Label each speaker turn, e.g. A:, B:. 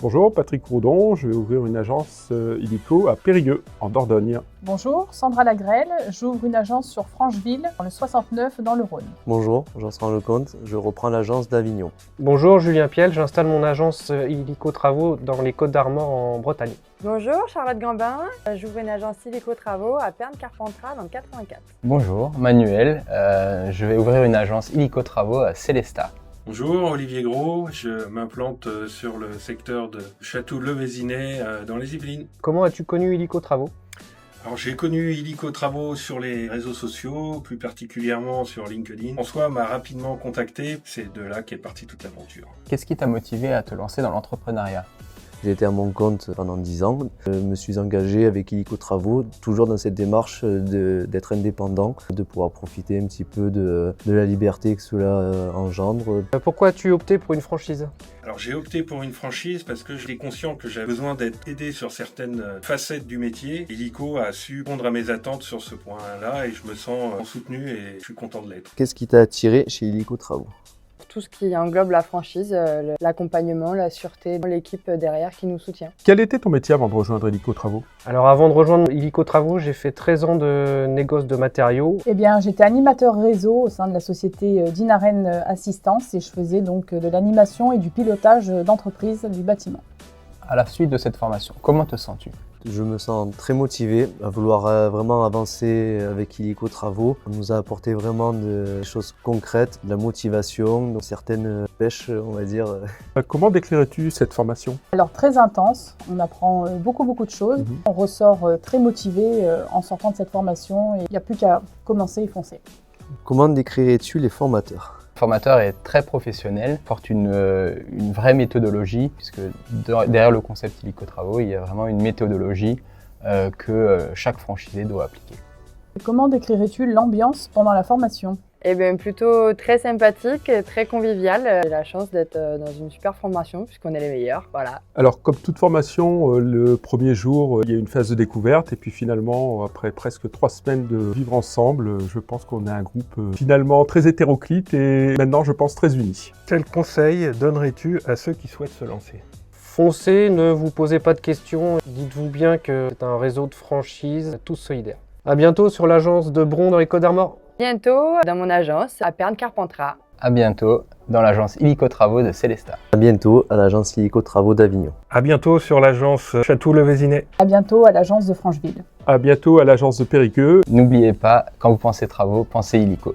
A: Bonjour, Patrick Roudon, je vais ouvrir une agence illico à Périgueux, en Dordogne.
B: Bonjour, Sandra Lagrelle, j'ouvre une agence sur Francheville, dans le 69, dans le Rhône.
C: Bonjour, Jean-Sébastien Lecomte, je reprends l'agence d'Avignon.
D: Bonjour, Julien Piel, j'installe mon agence illico travaux dans les Côtes d'Armor en Bretagne.
E: Bonjour, Charlotte Gambin, j'ouvre une agence illico travaux à Pernes-Carpentras dans le 84.
F: Bonjour, Manuel, je vais ouvrir une agence illico travaux à Célestat.
G: Bonjour, Olivier Gros, je m'implante sur le secteur de Château-le-Vésinet dans les Yvelines.
D: Comment as-tu connu illico travaux ?
G: Alors j'ai connu illico travaux sur les réseaux sociaux, plus particulièrement sur LinkedIn. François m'a rapidement contacté, c'est de là qu'est partie toute l'aventure.
F: Qu'est-ce qui t'a motivé à te lancer dans l'entrepreneuriat ?
C: J'ai été à mon compte pendant 10 ans. Je me suis engagé avec illico travaux, toujours dans cette démarche d'être indépendant, de pouvoir profiter un petit peu de la liberté que cela engendre.
D: Pourquoi as-tu opté pour une franchise ?
G: Alors j'ai opté pour une franchise parce que j'étais conscient que j'avais besoin d'être aidé sur certaines facettes du métier. Illico a su répondre à mes attentes sur ce point-là et je me sens soutenu et je suis content de l'être.
C: Qu'est-ce qui t'a attiré chez illico travaux ?
E: Tout ce qui englobe la franchise, l'accompagnement, la sûreté, l'équipe derrière qui nous soutient.
A: Quel était ton métier avant de rejoindre illico travaux ?
D: Alors avant de rejoindre illico travaux, j'ai fait 13 ans de négoce de matériaux.
B: Eh bien, j'étais animateur réseau au sein de la société Dinaren Assistance et je faisais donc de l'animation et du pilotage d'entreprise du bâtiment.
F: À la suite de cette formation, comment te sens-tu ?
C: Je me sens très motivé à vouloir vraiment avancer avec illico travaux. On nous a apporté vraiment des choses concrètes, de la motivation, donc certaines pêches, on va dire.
A: Comment déclarais-tu cette formation ?
B: Alors très intense, on apprend beaucoup de choses, On ressort très motivé en sortant de cette formation et il n'y a plus qu'à commencer et foncer.
C: Comment décrirais-tu les formateurs ?
F: Le formateur est très professionnel, porte une vraie méthodologie, puisque derrière le concept illico travaux, il y a vraiment une méthodologie que chaque franchisé doit appliquer.
B: Comment décrirais-tu l'ambiance pendant la formation ?
E: Eh bien, plutôt très sympathique, très convivial. J'ai la chance d'être dans une super formation puisqu'on est les meilleurs, voilà.
A: Alors, comme toute formation, le premier jour, il y a une phase de découverte et puis finalement, après presque 3 semaines de vivre ensemble, je pense qu'on est un groupe finalement très hétéroclite et maintenant, je pense, très uni.
G: Quel conseil donnerais-tu à ceux qui souhaitent se lancer ?
D: Foncez, ne vous posez pas de questions. Dites-vous bien que c'est un réseau de franchises, tous solidaires. À bientôt sur l'agence de Bron dans les Côtes d'Armor.
E: Bientôt dans mon agence à Pernes-Carpentras.
F: À bientôt dans l'agence illico travaux de Célestat.
C: À bientôt à l'agence illico travaux d'Avignon.
G: À bientôt sur l'agence Château-le-Vésinet.
B: À bientôt à l'agence de Francheville.
A: À bientôt à l'agence de Périgueux.
F: N'oubliez pas, quand vous pensez travaux, pensez illico.